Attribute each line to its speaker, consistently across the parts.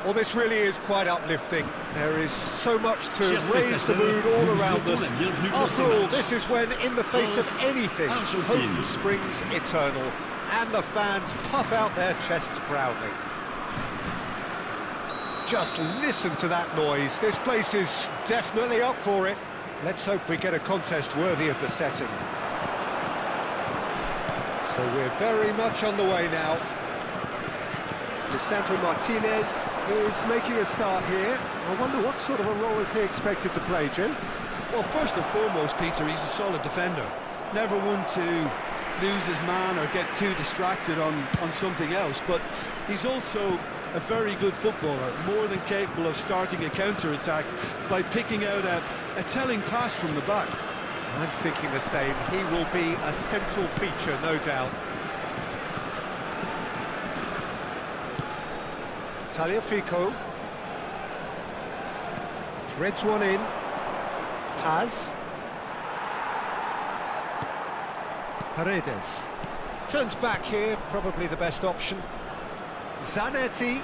Speaker 1: Well, this really is quite uplifting. There is so much to raise the mood all around us. After all, this is when, in the face of anything, hope springs eternal, and the fans puff out their chests proudly. Just listen to that noise. This place is definitely up for it. Let's hope we get a contest worthy of the setting. So we're very much on the way now. Lisandro Martinez is making a start here. I wonder what sort of a role is he expected to play, Jim?
Speaker 2: Well, first and foremost, Peter, he's a solid defender. Never one to lose his man or get too distracted on something else, but he's also a very good footballer, more than capable of starting a counter-attack by picking out a telling pass from the back.
Speaker 1: I'm thinking the same. He will be a central feature, no doubt. Tagliafico threads one in. Paz. Paredes turns back here, probably the best option. Zanetti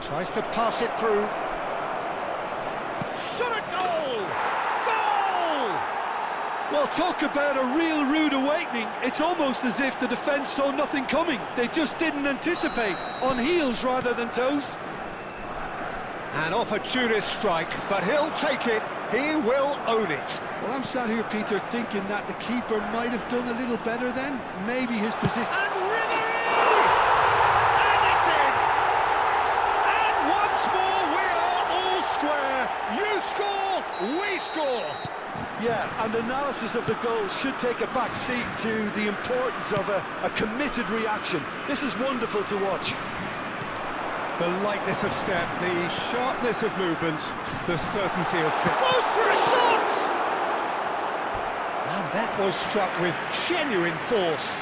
Speaker 1: tries to pass it through. Shot a goal! Goal!
Speaker 2: Well, talk about a real rude awakening. It's almost as if the defence saw nothing coming. They just didn't anticipate, on heels rather than toes.
Speaker 1: An opportunist strike, but he'll take it. He will own it.
Speaker 2: Well, I'm sat here, Peter, thinking that the keeper might have done a little better then. Maybe his position...
Speaker 1: And Ribery! And it's in! And once more we are all square. You score, we score.
Speaker 2: Yeah, and analysis of the goal should take a back seat to the importance of a committed reaction. This is wonderful to watch.
Speaker 1: The lightness of step, the sharpness of movement, the certainty of fit. Goes for a shot! And that was struck with genuine force.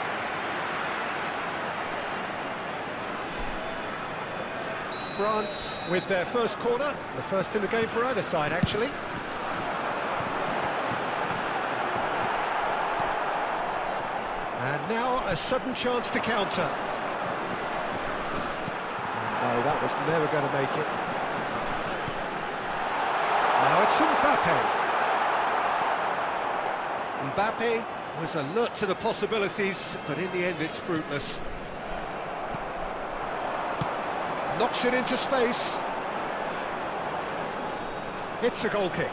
Speaker 1: France with their first corner, the first in the game for either side, actually. And now a sudden chance to counter. No, that was never going to make it. Now it's Mbappe. Mbappe was alert to the possibilities, but in the end it's fruitless. Knocks it into space. It's a goal kick.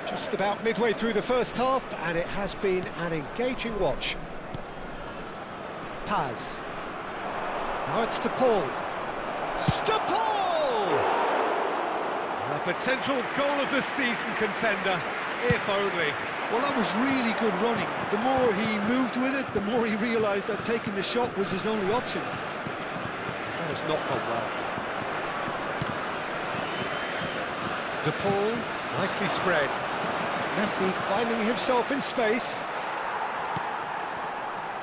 Speaker 1: Just about midway through the first half, and it has been an engaging watch. Paz. Now it's to Paul. A potential goal of the season contender, if only.
Speaker 2: Well, that was really good running. The more he moved with it, the more he realised that taking the shot was his only option.
Speaker 1: That has not gone well. De Paul, nicely spread. Messi finding himself in space.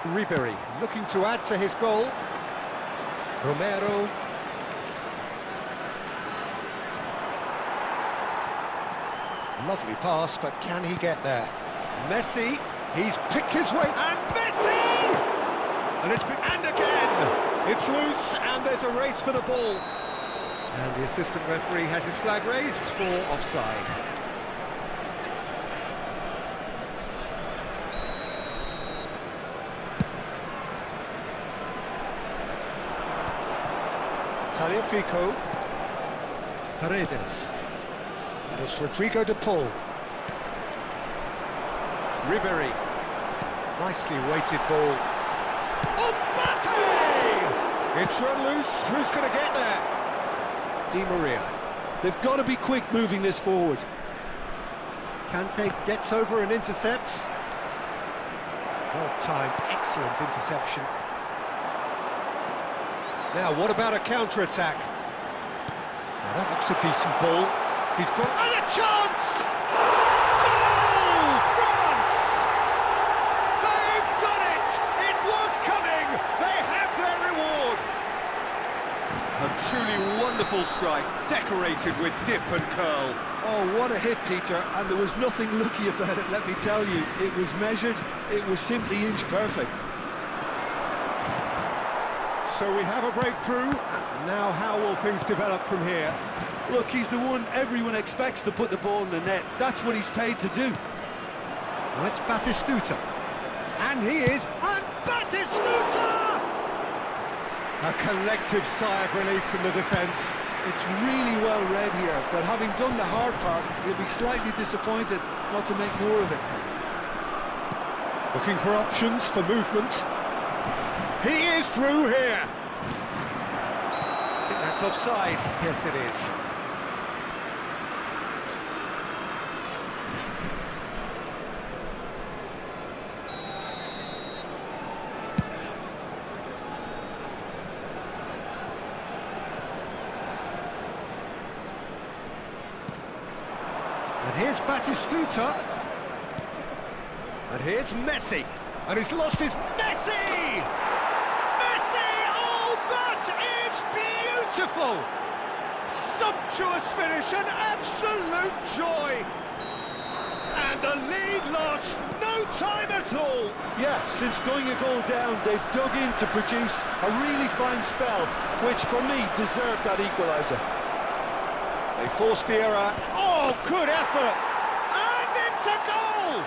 Speaker 1: Ribery looking to add to his goal. Romero. Lovely pass, but can he get there? Messi, he's picked his way, and Messi! And again, it's loose, and there's a race for the ball. And the assistant referee has his flag raised for offside. Tagliafico. Paredes. And it's Rodrigo de Paul. Ribery. Nicely weighted ball. Mbappe! It's run loose. Who's going to get there? Di Maria.
Speaker 2: They've got to be quick moving this forward.
Speaker 1: Kante gets over and intercepts. Well-timed, excellent interception. Now, what about a counter-attack? Now, that looks a decent ball. He's got... And a chance! Goal! France! They've done it! It was coming! They have their reward! A truly wonderful beautiful strike, decorated with dip and curl.
Speaker 2: Oh, what a hit, Peter, and there was nothing lucky about it, let me tell you. It was measured, it was simply inch perfect.
Speaker 1: So we have a breakthrough. Now how will things develop from here?
Speaker 2: Look, he's the one everyone expects to put the ball in the net. That's what he's paid to do.
Speaker 1: Well, it's Batistuta. And he is... And Batistuta! A collective sigh of relief from the defence.
Speaker 2: It's really well read here, but having done the hard part, he'll be slightly disappointed not to make more of it.
Speaker 1: Looking for options for movement. He is through here. I think that's offside. Yes, it is. And here's Batistuta. And here's Messi. And he's lost his... Messi! Messi! Oh, that is beautiful! Sumptuous finish, an absolute joy! And the lead lost no time at all!
Speaker 2: Yeah, since going a goal down, they've dug in to produce a really fine spell, which for me deserved that equaliser.
Speaker 1: They forced the error. Oh, good effort! And it's a goal!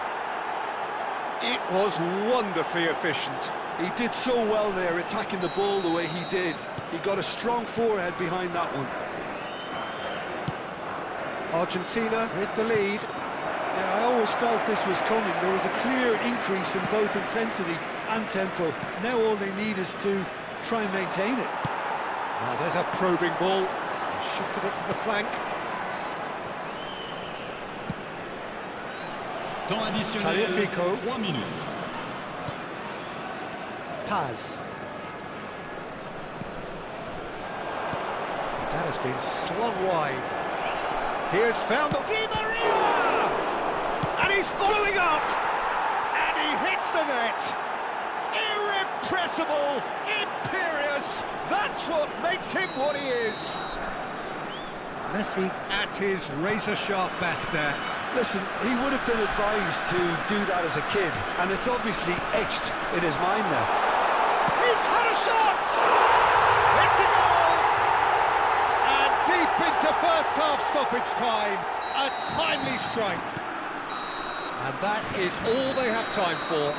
Speaker 1: It was wonderfully efficient.
Speaker 2: He did so well there, attacking the ball the way he did. He got a strong forehead behind that one.
Speaker 1: Argentina with the lead.
Speaker 2: Yeah, I always felt this was coming. There was a clear increase in both intensity and tempo. Now all they need is to try and maintain it.
Speaker 1: Oh, there's a probing ball. Shifted it to the flank.
Speaker 3: Temps additionnel,
Speaker 1: Tagliafico.
Speaker 3: 3 minutes.
Speaker 1: Paz. That has been slung wide. He has found the... Di Maria! And he's following up! And he hits the net! Irrepressible! Imperious! That's what makes him what he is! Messi at his razor-sharp best there.
Speaker 2: Listen, he would have been advised to do that as a kid, and it's obviously etched in his mind now.
Speaker 1: He's had a shot! It's a goal! And deep into first half stoppage time, a timely strike. And that is all they have time for.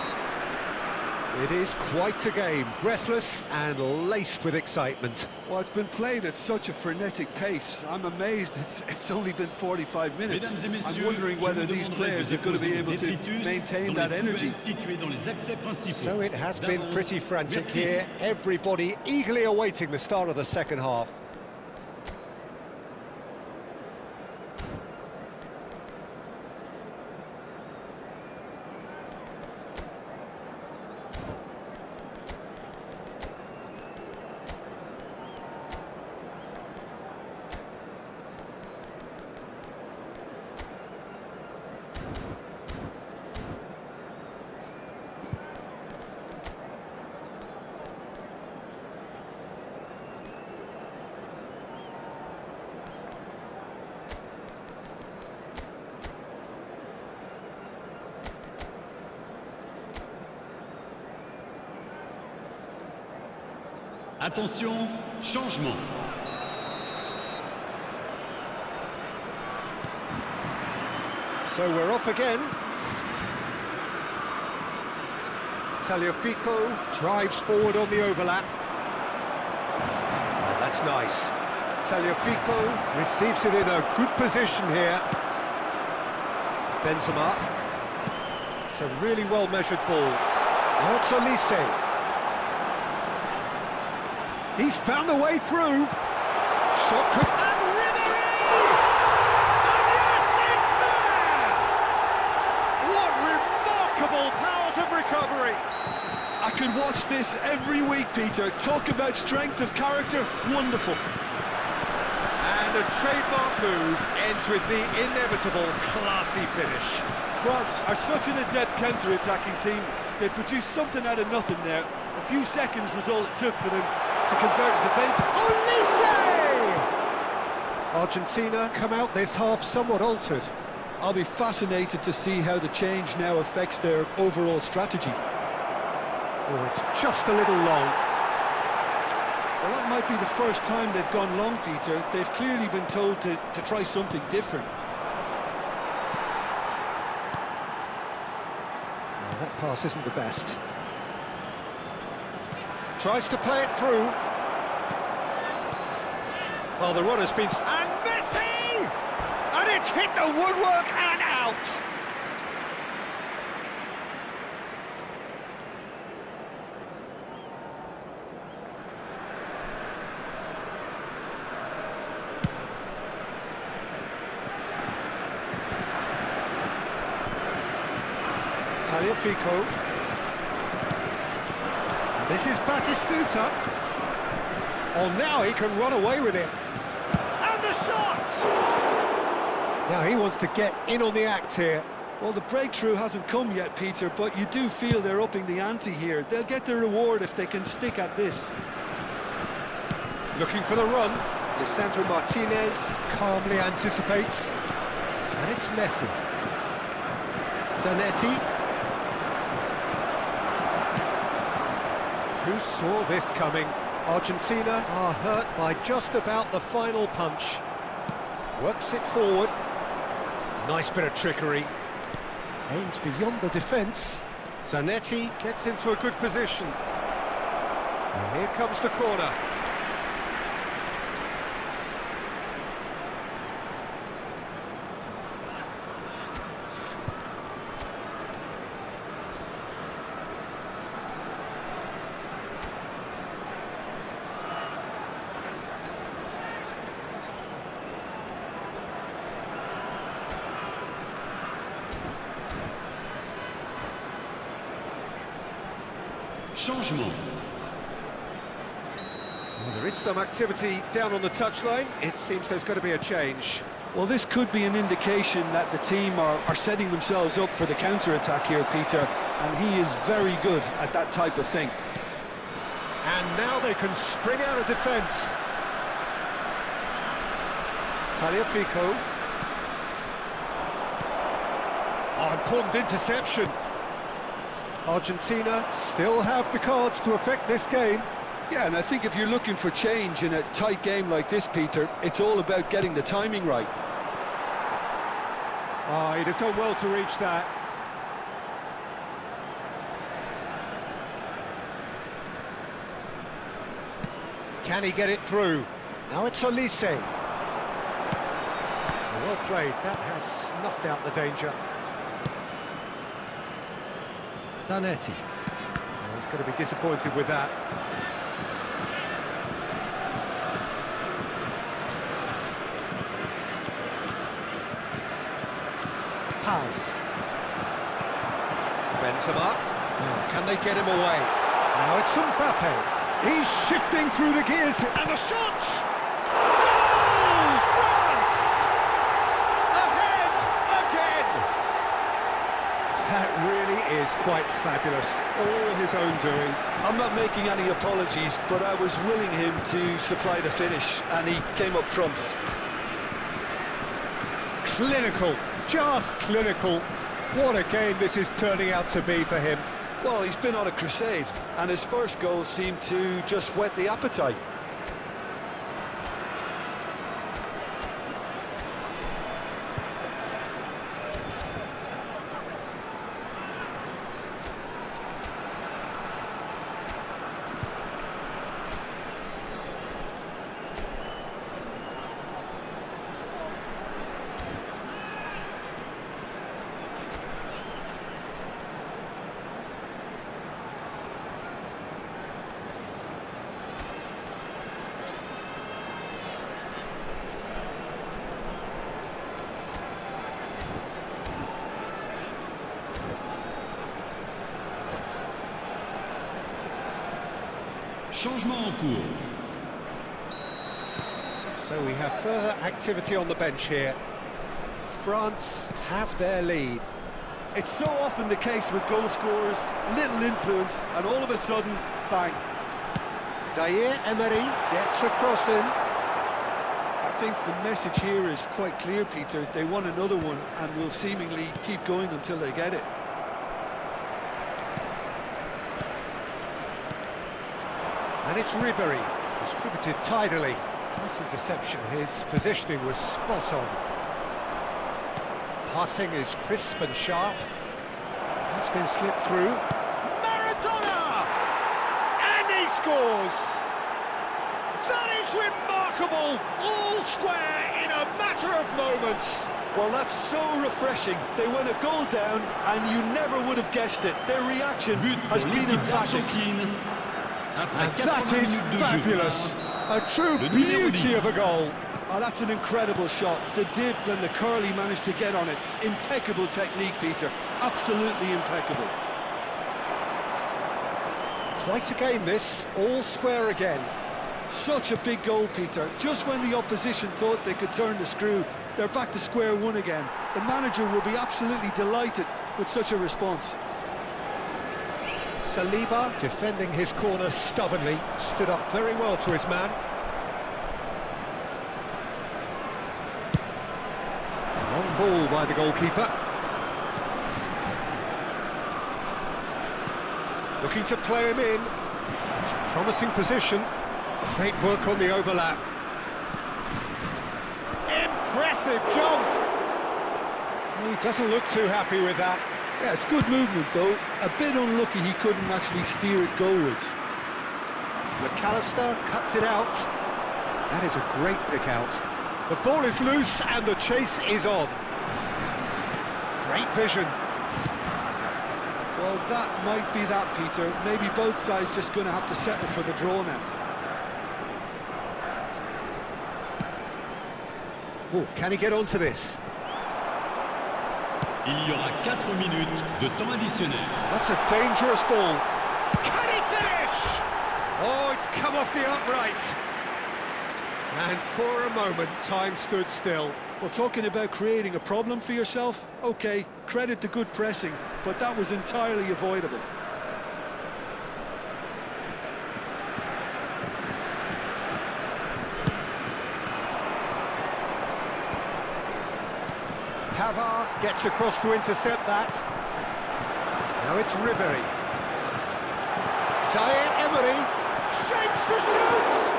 Speaker 1: It is quite a game, breathless and laced with excitement.
Speaker 2: Well, it's been played at such a frenetic pace. I'm amazed it's only been 45 minutes. I'm wondering whether these players are going to be able to maintain that energy.
Speaker 1: So it has been pretty frantic here. Everybody eagerly awaiting the start of the second half.
Speaker 3: Attention, changement.
Speaker 1: So we're off again. Tagliafico drives forward on the overlap. Oh, that's nice. Tagliafico receives it in a good position here. Benzema. It's a really well-measured ball. Ortolise. He's found a way through. Shot could... And Ribery! And yes, it's there! What remarkable powers of recovery!
Speaker 2: I could watch this every week, Peter. Talk about strength of character. Wonderful.
Speaker 1: And a trademark move ends with the inevitable classy finish.
Speaker 2: France are such an adept counter-attacking team. They produced something out of nothing there. A few seconds was all it took for them to convert a defensive.
Speaker 1: Olise! Argentina come out this half somewhat altered.
Speaker 2: I'll be fascinated to see how the change now affects their overall strategy.
Speaker 1: Oh, it's just a little long.
Speaker 2: Well, that might be the first time they've gone long, Peter. They've clearly been told to try something different.
Speaker 1: Well, that pass isn't the best. Tries to play it through. Well, the run has been... And Messi! And it's hit the woodwork and out! Tagliafico. This is Batistuta. Oh, now he can run away with it. And the shot! Now he wants to get in on the act here.
Speaker 2: Well, the breakthrough hasn't come yet, Peter, but you do feel they're upping the ante here. They'll get their reward if they can stick at this.
Speaker 1: Looking for the run. Lisandro Martinez calmly anticipates. And it's Messi. Zanetti. Who saw this coming? Argentina are hurt by just about the final punch. Works it forward. Nice bit of trickery. Aims beyond the defence. Zanetti gets into a good position. And here comes the corner.
Speaker 3: Changement.
Speaker 1: Well, there is some activity down on the touchline. It seems there's going to be a change.
Speaker 2: Well, this could be an indication that the team are setting themselves up for the counter-attack here, Peter, and he is very good at that type of thing.
Speaker 1: And now they can spring out of defence. Tagliafico. Oh, important interception. Argentina still have the cards to affect this game.
Speaker 2: Yeah, and I think if you're looking for change in a tight game like this, Peter, it's all about getting the timing right.
Speaker 1: Oh, he'd have done well to reach that. Can he get it through? Now it's Olise. Well played, that has snuffed out the danger. Zanetti. Oh, he's going to be disappointed with that. Paz. Benzema. Now, can they get him away? Now it's Mbappe. He's shifting through the gears, and the shot! Goal! France! Ahead again! That really is quite fabulous, all his own doing.
Speaker 2: I'm not making any apologies, but I was willing him to supply the finish, and he came up trumps.
Speaker 1: Clinical, just clinical. What a game this is turning out to be for him.
Speaker 2: Well, he's been on a crusade, and his first goal seemed to just whet the appetite.
Speaker 3: Changement en cours.
Speaker 1: So we have further activity on the bench here. France have their lead.
Speaker 2: It's so often the case with goal scorers, little influence, and all of a sudden, bang.
Speaker 1: Zaire Emery gets a cross in.
Speaker 2: think the message here is quite clear, Peter. They want another one and will seemingly keep going until they get it.
Speaker 1: And it's Ribery, distributed tidily. Nice interception, his positioning was spot on. Passing is crisp and sharp. It's been slipped through. Maradona! And he scores! That is remarkable! All square in a matter of moments.
Speaker 2: Well, that's so refreshing. They went a goal down and you never would have guessed it. Their reaction has been emphatic.
Speaker 1: And that is fabulous. A true beauty of a goal.
Speaker 2: Oh, that's an incredible shot. The dip and the curl he managed to get on it. Impeccable technique, Peter. Absolutely impeccable.
Speaker 1: Quite a game this, all square again.
Speaker 2: Such a big goal, Peter. Just when the opposition thought they could turn the screw, they're back to square one again. The manager will be absolutely delighted with such a response.
Speaker 1: Saliba, defending his corner stubbornly, stood up very well to his man. Long ball by the goalkeeper. Looking to play him in. It's a promising position. Great work on the overlap. Impressive jump! He doesn't look too happy with that.
Speaker 2: Yeah, it's good movement though. A bit unlucky he couldn't actually steer it goalwards.
Speaker 1: McAllister cuts it out. That is a great pick out. The ball is loose and the chase is on. Great vision.
Speaker 2: Well, that might be that, Peter. Maybe both sides just going to have to settle for the draw now.
Speaker 1: Oh, can he get onto this?
Speaker 3: Il y aura 4 minutes de temps additionnel.
Speaker 1: That's a dangerous ball. Can he finish? Oh, it's come off the upright. And for a moment, time stood still.
Speaker 2: Well, talking about creating a problem for yourself, OK, credit the good pressing, but that was entirely avoidable.
Speaker 1: Pavard gets across to intercept that. Now it's Ribery. Zaire Emery shapes to shoot!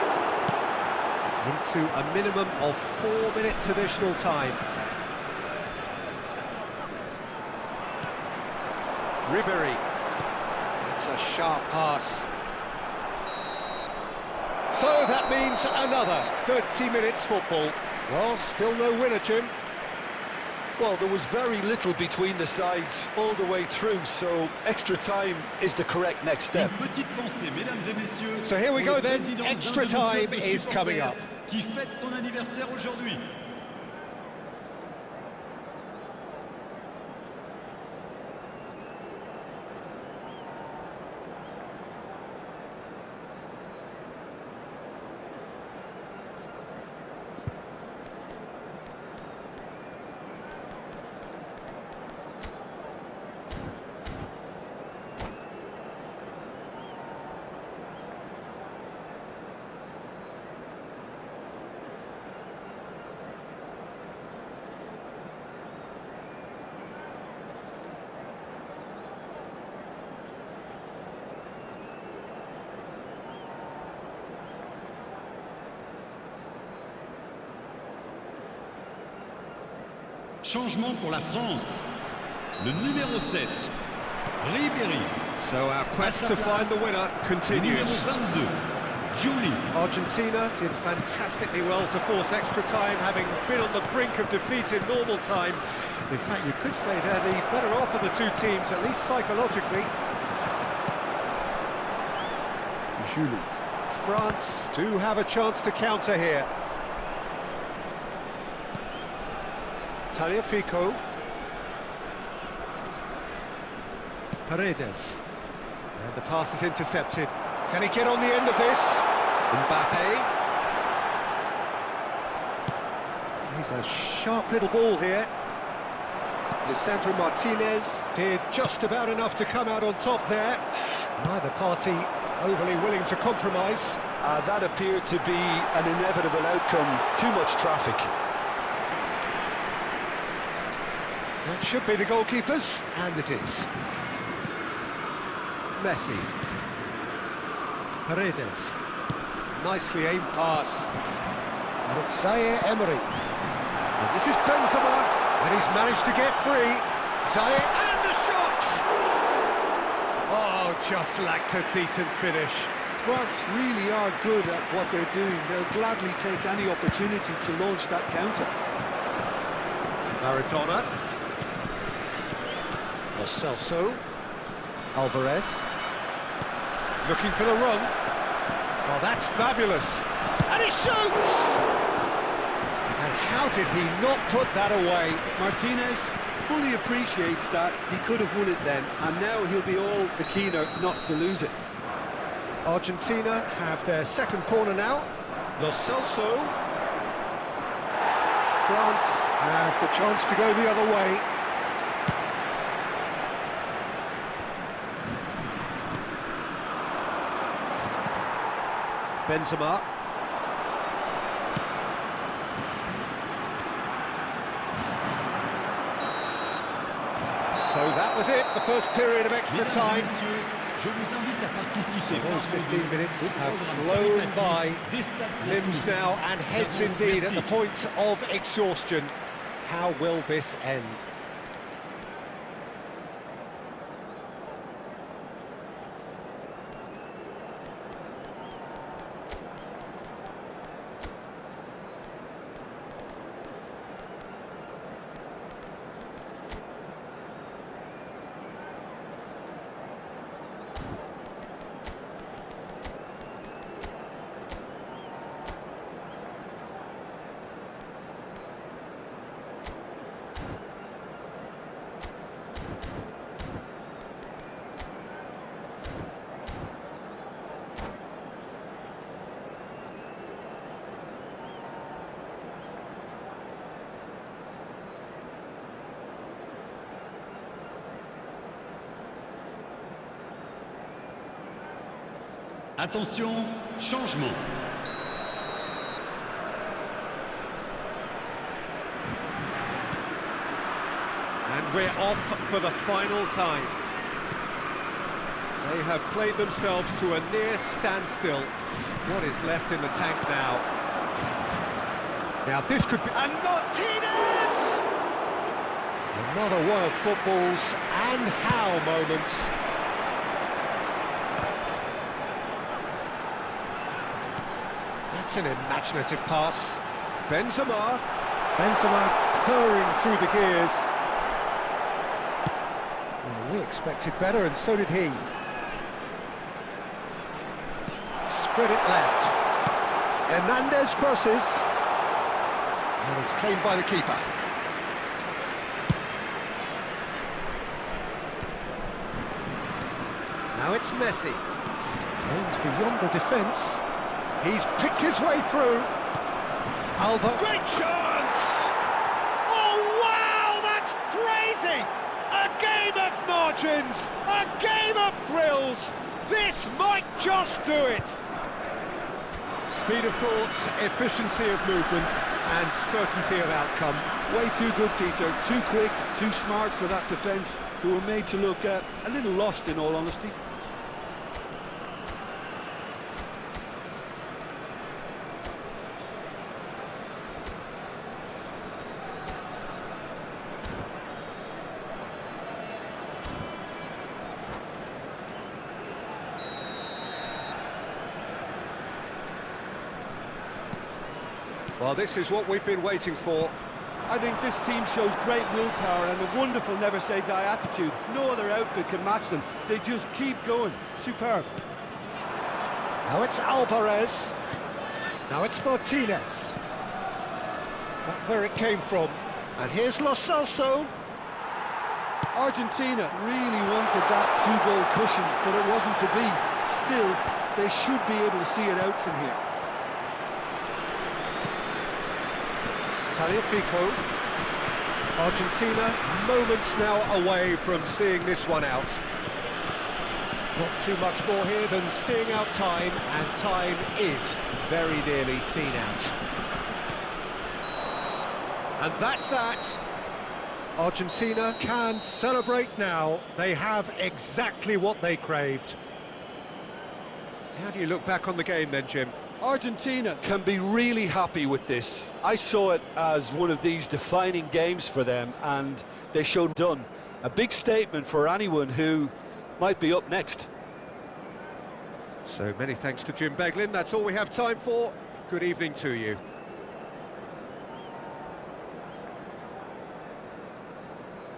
Speaker 1: Into a minimum of 4 minutes additional time. Ribery. That's a sharp pass. So that means another 30 minutes football. Well, still no winner, Jim.
Speaker 2: Well, there was very little between the sides all the way through, so extra time is the correct next step.
Speaker 1: So here we go then, extra time is coming up.
Speaker 3: Qui fête son anniversaire aujourd'hui. Changement pour la France. Le numéro 7, Ribéry.
Speaker 1: So our quest to find the winner continues.
Speaker 3: Le numéro 22, Julie.
Speaker 1: Argentina did fantastically well to force extra time, having been on the brink of defeat in normal time. In fact, you could say they're the better off of the two teams, at least psychologically. Julie. France do have a chance to counter here. Tagliafico. Paredes. And the pass is intercepted. Can he get on the end of this? Mbappe. He's a sharp little ball here. Lisandro Martinez did just about enough to come out on top there. Neither party overly willing to compromise.
Speaker 2: That appeared to be an inevitable outcome. Too much traffic.
Speaker 1: That should be the goalkeepers, and it is. Messi. Paredes. Nicely aimed pass. And it's Zaire Emery. And this is Benzema, and he's managed to get free. Zaire, and the shot! Oh, just lacked a decent finish.
Speaker 2: France really are good at what they're doing. They'll gladly take any opportunity to launch that counter.
Speaker 1: Maradona. Lo Celso. Alvarez. Looking for the run. Oh, that's fabulous. And he shoots! And how did he not put that away?
Speaker 2: Martinez fully appreciates that. He could have won it then, and now he'll be all the keener not to lose it.
Speaker 1: Argentina have their second corner now. Lo Celso. France have the chance to go the other way. Benzema. So that was it, the first period of extra time. Those 15 minutes have flown by, limbs now and heads indeed at the point of exhaustion. How will this end?
Speaker 3: Attention, changement.
Speaker 1: And we're off for the final time. They have played themselves to a near standstill. What is left in the tank now? Now this could be... And Martinez! Another one of football's and how moments. That's an imaginative pass. Benzema purring through the gears. Well, we expected better, and so did he. Spread it left. Hernandez crosses. And it's claimed by the keeper. Now it's Messi. Aims beyond the defence. He's picked his way through. Alva. Great chance! Oh, wow, that's crazy! A game of margins, a game of thrills. This might just do it. Speed of thought, efficiency of movement, and certainty of outcome.
Speaker 2: Way too good, Peter. Too quick, too smart for that defence, who were made to look a little lost, in all honesty.
Speaker 1: Well, this is what we've been waiting for.
Speaker 2: I think this team shows great willpower and a wonderful never-say-die attitude. No other outfit can match them. They just keep going. Superb.
Speaker 1: Now it's Alvarez. Now it's Martinez. Not where it came from. And here's Lo Celso.
Speaker 2: Argentina really wanted that two-goal cushion, but it wasn't to be. Still, they should be able to see it out from here.
Speaker 1: Taliafico. Argentina moments now away from seeing this one out. Not too much more here than seeing out time, and time is very nearly seen out. And that's that. Argentina can celebrate now. They have exactly what they craved. How do you look back on the game then, Jim?
Speaker 2: Argentina can be really happy with this. I saw it as one of these defining games for them, and they showed done. A big statement for anyone who might be up next.
Speaker 1: So many thanks to Jim Beglin. That's all we have time for. Good evening to you.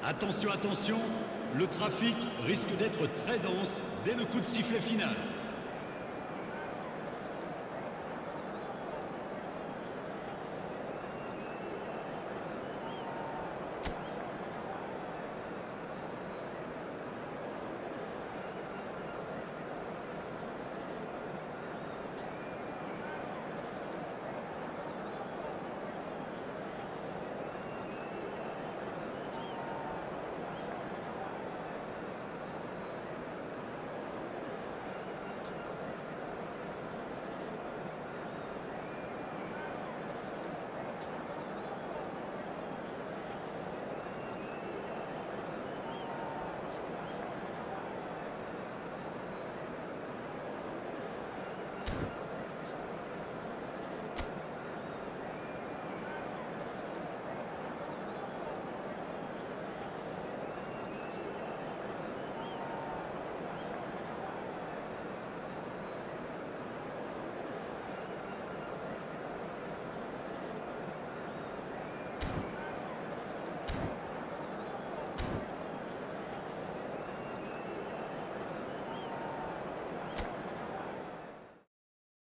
Speaker 3: Attention, attention, le trafic risque d'être très dense dès le coup de sifflet final.